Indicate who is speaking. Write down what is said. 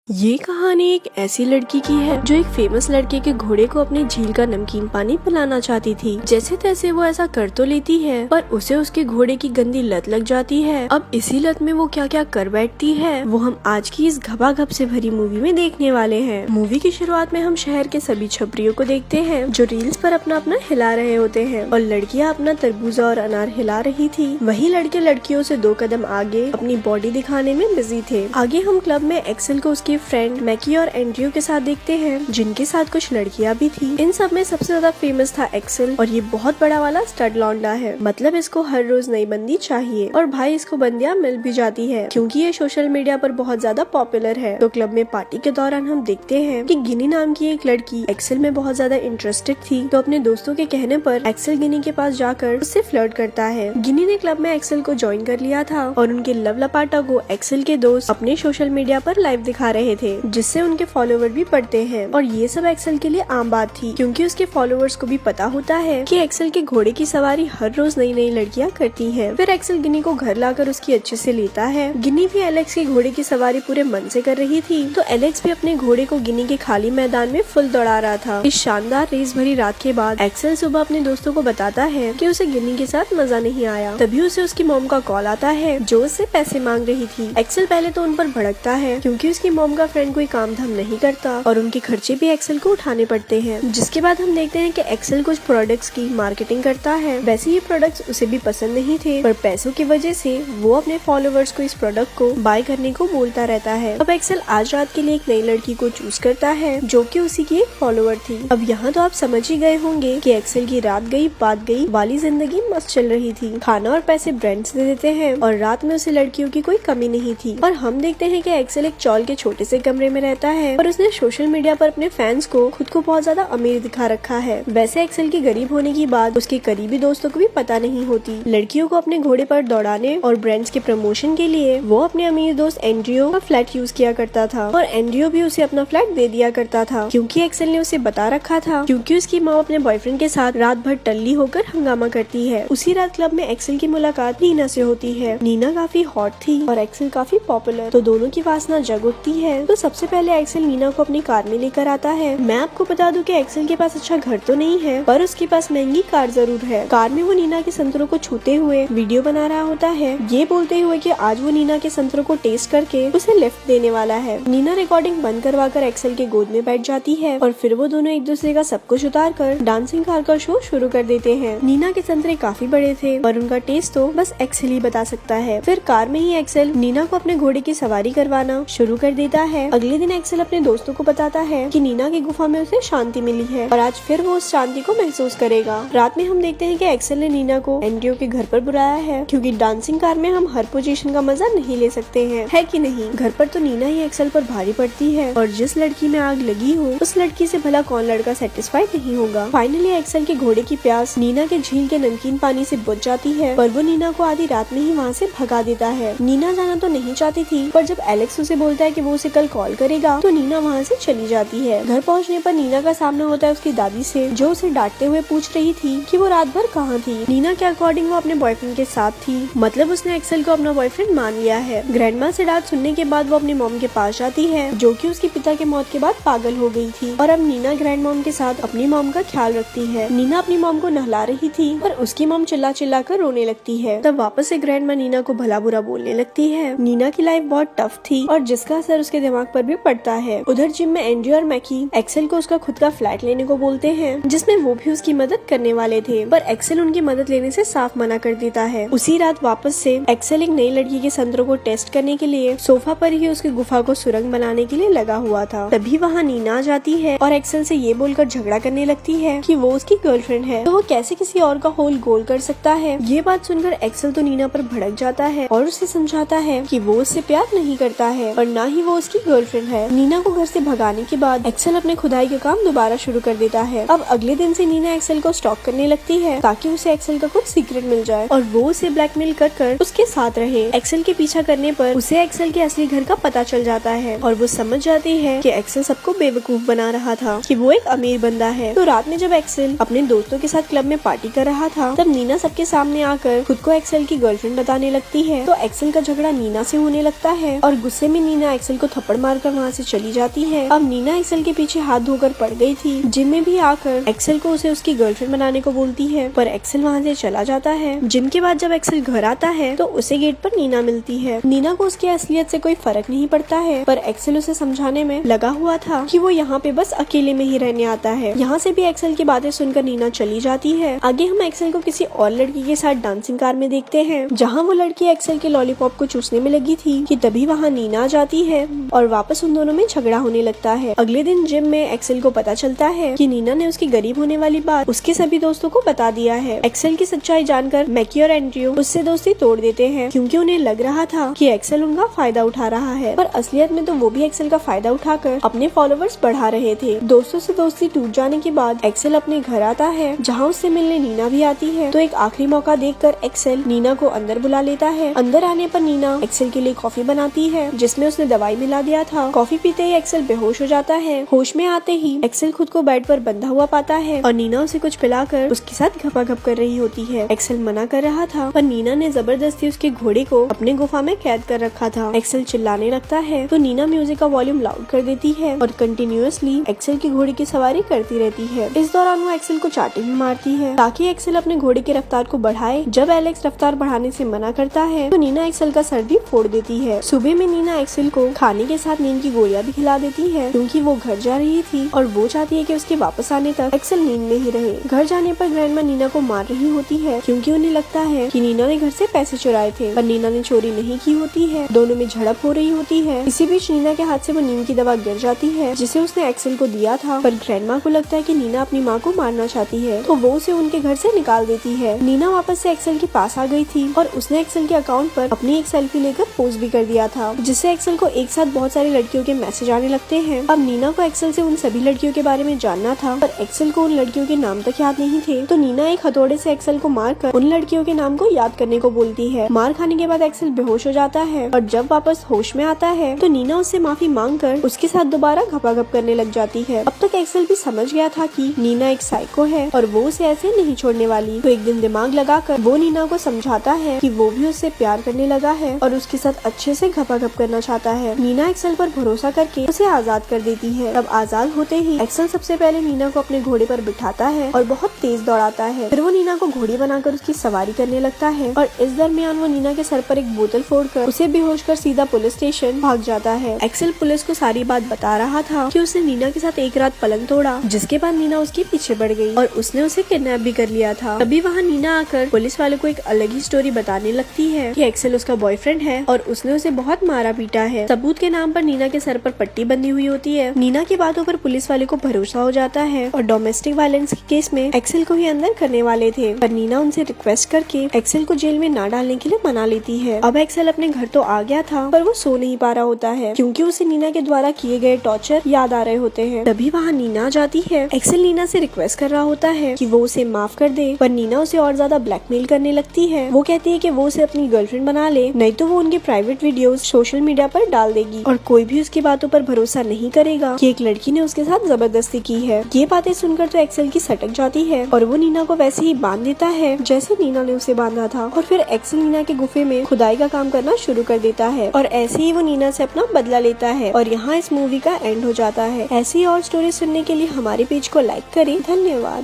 Speaker 1: ये कहानी एक ऐसी लड़की की है जो एक फेमस लड़के के घोड़े को अपने झील का नमकीन पानी पिलाना चाहती थी। जैसे तैसे वो ऐसा कर तो लेती है, पर उसे उसके घोड़े की गंदी लत लग जाती है। अब इसी लत में वो क्या क्या कर बैठती है वो हम आज की इस घबाघब से भरी मूवी में देखने वाले हैं। मूवी की शुरुआत में हम शहर के सभी छपरियों को देखते हैं जो रील्स पर अपना अपना हिला रहे होते हैं और लड़कियां अपना तरबूजा और अनार हिला रही थी। वही लड़के लड़कियों से 2 कदम आगे अपनी बॉडी दिखाने में बिजी थे। आगे हम क्लब में एक्सेल को उसकी फ्रेंड मैकी और एंड्रयू के साथ देखते हैं, जिनके साथ कुछ लड़कियां भी थी। इन सब में सबसे ज्यादा फेमस था एक्सेल और ये बहुत बड़ा वाला स्टड लौंडा है। मतलब इसको हर रोज नई बंदी चाहिए और भाई इसको बंदियां मिल भी जाती है क्योंकि ये सोशल मीडिया पर बहुत ज्यादा पॉपुलर है। तो क्लब में पार्टी के दौरान हम देखते हैं कि गिनी नाम की एक लड़की एक्सेल में बहुत ज्यादा इंटरेस्टेड थी, तो अपने दोस्तों के कहने पर एक्सेल गिनी के पास जाकर उससे फ्लर्ट करता है। गिनी ने क्लब में एक्सेल को ज्वाइन कर लिया था और उनके लव लपाटा को एक्सेल के दोस्त अपने सोशल मीडिया पर लाइव दिखा रहे थे, जिससे उनके फॉलोवर भी बढ़ते हैं। और ये सब एक्सेल के लिए आम बात थी क्योंकि उसके फॉलोवर्स को भी पता होता है कि एक्सेल के घोड़े की सवारी हर रोज नई नई लड़कियां करती हैं। फिर एक्सेल गिनी को घर लाकर उसकी अच्छे से लेता है। गिनी भी एलेक्स के घोड़े की सवारी पूरे मन से कर रही थी, तो एलेक्स भी अपने घोड़े को गिनी के खाली मैदान में फुल दौड़ा रहा था। इस शानदार रेस भरी रात के बाद एक्सेल सुबह अपने दोस्तों को बताता है कि उसे गिनी के साथ मजा नहीं आया। तभी उसे उसकी मॉम का कॉल आता है जो उससे पैसे मांग रही थी। एक्सेल पहले तो उन पर भड़कता है क्योंकि उसकी मॉम का फ्रेंड कोई काम धाम नहीं करता और उनके खर्चे भी एक्सेल को उठाने पड़ते हैं। जिसके बाद हम देखते हैं कि एक्सेल कुछ प्रोडक्ट्स की मार्केटिंग करता है। वैसे ये प्रोडक्ट्स उसे भी पसंद नहीं थे, पर पैसों की वजह से वो अपने फॉलोवर्स को इस प्रोडक्ट को बाय करने को बोलता रहता है। अब एक्सेल आज रात के लिए एक नई लड़की को चूज करता है जो कि उसी की एक फॉलोवर थी। अब यहाँ तो आप समझ ही गए होंगे कि एक्सेल की रात गई बात गई वाली जिंदगी मस्त चल रही थी। खाना और पैसे ब्रांड्स दे देते हैं और रात में उसे लड़कियों की कोई कमी नहीं थी। और हम देखते हैं कि एक्सेल एक चौल के छोटे से कमरे में रहता है और उसने सोशल मीडिया पर अपने फैंस को खुद को बहुत ज्यादा अमीर दिखा रखा है। वैसे एक्सेल की गरीब होने की बात उसके करीबी दोस्तों को भी पता नहीं होती। लड़कियों को अपने घोड़े पर दौड़ाने और ब्रांड्स के प्रमोशन के लिए वो अपने अमीर दोस्त एंड्रयू का फ्लैट यूज किया करता था और एंड्रयू भी उसे अपना फ्लैट दे दिया करता था क्योंकि एक्सेल ने उसे बता रखा था क्योंकि उसकी माँ अपने बॉयफ्रेंड के साथ रात भर टल्ली होकर हंगामा करती है। उसी रात क्लब में एक्सेल की मुलाकात नीना से होती है। नीना काफी हॉट थी और एक्सेल काफी पॉपुलर, तो दोनों की वासना जग उठती है। तो सबसे पहले एक्सेल नीना को अपनी कार में लेकर आता है। मैं आपको बता दूं कि एक्सेल के पास अच्छा घर तो नहीं है, पर उसके पास महंगी कार जरूर है। कार में वो नीना के संतरों को छूते हुए वीडियो बना रहा होता है, ये बोलते हुए कि आज वो नीना के संतरों को टेस्ट करके उसे लिफ्ट देने वाला है। नीना रिकॉर्डिंग बंद करवाकर एक्सेल के गोद में बैठ जाती है और फिर वो दोनों एक दूसरे का सब कुछ उतार कर डांसिंग कार का शो शुरू कर देते हैं। नीना के संतरे काफी बड़े थे और उनका टेस्ट तो बस एक्सेल ही बता सकता है। फिर कार में ही एक्सेल नीना को अपने घोड़े की सवारी करवाना शुरू कर देता है। अगले दिन एक्सेल अपने दोस्तों को बताता है कि नीना की गुफा में उसे शांति मिली है और आज फिर वो उस शांति को महसूस करेगा। रात में हम देखते हैं कि एक्सेल ने नीना को एंड्रयू के घर पर बुलाया है क्योंकि डांसिंग कार में हम हर पोजीशन का मजा नहीं ले सकते हैं, है कि नहीं। घर पर तो नीना ही एक्सेल पर भारी पड़ती है और जिस लड़की में आग लगी हो उस लड़की से भला कौन लड़का सेटिस्फाइड नहीं होगा। फाइनली एक्सेल के घोड़े की प्यास नीना के झील के नमकीन पानी से बुझ जाती है, पर वो नीना को आधी रात में ही वहाँ से भगा देता है। नीना जाना तो नहीं चाहती थी, पर जब एलेक्स उसे बोलता है कि वो उसे कल कॉल करेगा तो नीना वहाँ से चली जाती है। घर पहुँचने पर नीना का सामना होता है उसकी दादी से, जो उसे डांटते हुए पूछ रही थी कि वो रात भर कहाँ थी। नीना के अकॉर्डिंग वो अपने बॉयफ्रेंड के साथ थी, मतलब उसने एक्सेल को अपना बॉयफ्रेंड मान लिया है। ग्रैंडमा से डांट सुनने के बाद वो अपनी मॉम के पास जाती है जो कि उसके पिता के मौत के बाद पागल हो गई थी और अब नीना ग्रैंड मॉम के साथ अपनी मॉम का ख्याल रखती है। नीना अपनी मॉम को नहला रही थी पर उसकी मॉम चिल्ला चिल्ला कर रोने लगती है। तब वापस से ग्रैंडमा नीना को भला बुरा बोलने लगती है। नीना की लाइफ बहुत टफ थी और जिसका असर उसके दिमाग पर भी पड़ता है। उधर जिम में एंड्रयू और मैकी एक्सेल को उसका खुद का फ्लैट लेने को बोलते हैं जिसमें वो भी उसकी मदद करने वाले थे, पर एक्सेल उनकी मदद लेने से साफ मना कर देता है। उसी रात वापस से एक्सेल एक नई लड़की के संतरों को टेस्ट करने के लिए सोफा पर ही उसकी गुफा को सुरंग बनाने के लिए लगा हुआ था। तभी वहाँ नीना आ जाती है और एक्सेल से ये बोलकर झगड़ा करने लगती है कि वो उसकी गर्लफ्रेंड है, तो वो कैसे किसी और का होल गोल कर सकता है। ये बात सुनकर एक्सेल तो नीना पर भड़क जाता है और उसे समझाता है कि वो उससे प्यार नहीं करता है और ना ही वो उसकी गर्लफ्रेंड है। नीना को घर से भगाने के बाद एक्सेल अपने खुदाई का काम दोबारा शुरू कर देता है। अब अगले दिन से नीना एक्सेल को स्टॉक करने लगती है ताकि उसे एक्सेल का कुछ सीक्रेट मिल जाए और वो उसे ब्लैकमेल कर उसके साथ रहे। एक्सेल के पीछा करने पर उसे एक्सेल के असली घर का पता चल जाता है और वो समझ जाती है कि एक्सेल सबको बेवकूफ बना रहा था, कि वो एक अमीर बंदा है। तो रात में जब एक्सेल अपने दोस्तों के साथ क्लब में पार्टी कर रहा था तब नीना सबके सामने आकर खुद को एक्सेल की गर्लफ्रेंड बताने लगती है। तो एक्सेल का झगड़ा नीना से होने लगता है और गुस्से में नीना एक्सेल को थप्पड़ मारकर वहाँ से चली जाती है। अब नीना एक्सेल के पीछे हाथ धोकर पड़ गई थी। जिम में भी आकर एक्सेल को उसे उसकी गर्लफ्रेंड बनाने को बोलती है, पर एक्सेल वहाँ से चला जाता है। जिम के बाद जब एक्सेल घर आता है तो उसे गेट पर नीना मिलती है। नीना को उसकी असलियत से कोई फर्क नहीं पड़ता है, पर एक्सेल उसे समझाने में लगा हुआ था कि वो यहाँ पे बस अकेले में ही रहने आता है। यहाँ से भी एक्सेल की बातें सुनकर नीना चली जाती है। आगे हम एक्सेल को किसी और लड़की के साथ डांसिंग कार में देखते हैं, जहाँ वो लड़की एक्सेल के लॉलीपॉप को चूसने में लगी थी कि तभी वहाँ नीना आ जाती है और वापस उन दोनों में झगड़ा होने लगता है। अगले दिन जिम में एक्सेल को पता चलता है कि नीना ने उसकी गरीब होने वाली बात उसके सभी दोस्तों को बता दिया है। एक्सेल की सच्चाई जानकर मैकी और एंड्रयू उससे दोस्ती तोड़ देते हैं, क्योंकि उन्हें लग रहा था कि एक्सेल उनका फायदा उठा रहा है, पर असलियत में तो वो भी एक्सेल का फायदा उठाकर अपने फॉलोवर्स बढ़ा रहे थे। दोस्तों से दोस्ती टूट जाने के बाद एक्सेल अपने घर आता है, जहाँ उससे मिलने नीना भी आती है। तो एक आखिरी मौका देखकर एक्सेल नीना को अंदर बुला लेता है। अंदर आने पर नीना एक्सेल के लिए कॉफी बनाती है, जिसमें उसने दवाई मिला दिया था। कॉफी पीते ही एक्सेल बेहोश हो जाता है। होश में आते ही एक्सेल खुद को बेड पर बंधा हुआ पाता है और नीना उसे कुछ पिलाकर उसके साथ घपाघप कर रही होती है। एक्सेल मना कर रहा था, पर नीना ने जबरदस्ती उसके घोड़े को अपने गुफा में कैद कर रखा था। एक्सेल चिल्लाने लगता है तो नीना म्यूजिक का वॉल्यूम लाउड कर देती है और कंटिन्यूअसली एक्सेल की घोड़े की सवारी करती रहती है। इस दौरान वो एक्सेल को चाटे भी मारती है ताकि एक्सेल अपने घोड़े की रफ्तार को बढ़ाए। जब एलेक्स रफ्तार बढ़ाने से मना करता है तो नीना एक्सेल का सर भी फोड़ देती है। सुबह में नीना एक्सेल को खाने के साथ नींद की गोलियां भी खिला देती है, क्योंकि वो घर जा रही थी और वो चाहती है कि उसके वापस आने तक एक्सेल नींद में ही रहे। घर जाने पर ग्रैंडमा नीना को मार रही होती है, क्योंकि उन्हें लगता है कि नीना ने घर से पैसे चुराए थे, पर नीना ने चोरी नहीं की होती है। दोनों में झड़प हो रही होती है। इसी बीच नीना के हाथ से वो नींद की दवा गिर जाती है, जिसे उसने एक्सेल को दिया था, पर ग्रैंडमा को लगता है कि नीना अपनी माँ को मारना चाहती है, तो वो उसे उनके घर से निकाल देती है। नीना वापस से एक्सेल के पास आ गई थी और उसने एक्सेल के अकाउंट पर अपनी एक सेल्फी लेकर पोस्ट भी कर दिया था, जिससे एक्सेल को एक साथ बहुत सारी लड़कियों के मैसेज आने लगते हैं। अब नीना को एक्सेल से उन सभी लड़कियों के बारे में जानना था, पर एक्सेल को उन लड़कियों के नाम तक याद नहीं थे। तो नीना एक हथौड़े से एक्सेल को मारकर उन लड़कियों के नाम को याद करने को बोलती है। मार खाने के बाद एक्सेल बेहोश हो जाता है और जब वापस होश में आता है तो नीना उससे माफी मांगकर उसके साथ दोबारा घपाघप करने लग जाती है। अब तक एक्सेल भी समझ गया था कि नीना एक साइको है और वो उसे ऐसे नहीं छोड़ने वाली। तो एक दिन दिमाग लगाकर वो नीना को समझाता है कि वो भी उससे प्यार करने लगा है और उसके साथ अच्छे से घपाघप करना चाहता है। नीना एक्सेल पर भरोसा करके उसे आजाद कर देती है। तब आजाद होते ही एक्सेल सबसे पहले नीना को अपने घोड़े पर बिठाता है और बहुत तेज दौड़ाता है। फिर वो नीना को घोड़ी बनाकर उसकी सवारी करने लगता है और इस दरमियान वो नीना के सर पर एक बोतल फोड़कर उसे बेहोश कर सीधा पुलिस स्टेशन भाग जाता है। एक्सेल पुलिस को सारी बात बता रहा था कि उसने नीना के साथ एक रात पलंग तोड़ा, जिसके बाद नीना उसके पीछे बढ़ गई और उसने उसे किडनैप भी कर लिया था। तभी वहाँ नीना आकर पुलिस वालों को एक अलग ही स्टोरी बताने लगती है कि एक्सेल उसका बॉयफ्रेंड है और उसने उसे बहुत मारा पीटा है। सबूत के नाम पर नीना के सर पर पट्टी बंधी हुई होती है। नीना की बातों पर पुलिस वाले को भरोसा हो जाता है और डोमेस्टिक वायलेंस के केस में एक्सेल को ही अंदर करने वाले थे, पर नीना उनसे रिक्वेस्ट करके एक्सेल को जेल में ना डालने के लिए मना लेती है। अब एक्सेल अपने घर तो आ गया था, पर वो सो नहीं पा रहा होता है, क्योंकि उसे नीना के द्वारा किए गए टॉर्चर याद आ रहे होते हैं। तभी वहाँ नीना आ जाती है। एक्सेल नीना से रिक्वेस्ट कर रहा होता है कि वो उसे माफ कर दे, पर नीना उसे और ज्यादा ब्लैकमेल करने लगती है। वो कहती है कि वो उसे अपनी गर्लफ्रेंड बना ले, नहीं तो वो उनके प्राइवेट वीडियोस सोशल मीडिया पर डाल देगी और कोई भी उसकी बातों पर भरोसा नहीं करेगा कि एक लड़की ने उसके साथ जबरदस्ती की है। ये बातें सुनकर तो एक्सेल की सटक जाती है और वो नीना को वैसे ही बांध देता है जैसे नीना ने उसे बांधा था, और फिर एक्सेल नीना के गुफे में खुदाई का काम करना शुरू कर देता है और ऐसे ही वो नीना से अपना बदला लेता है और यहाँ इस मूवी का एंड हो जाता है। ऐसी और स्टोरी सुनने के लिए हमारे पेज को लाइक करें। धन्यवाद।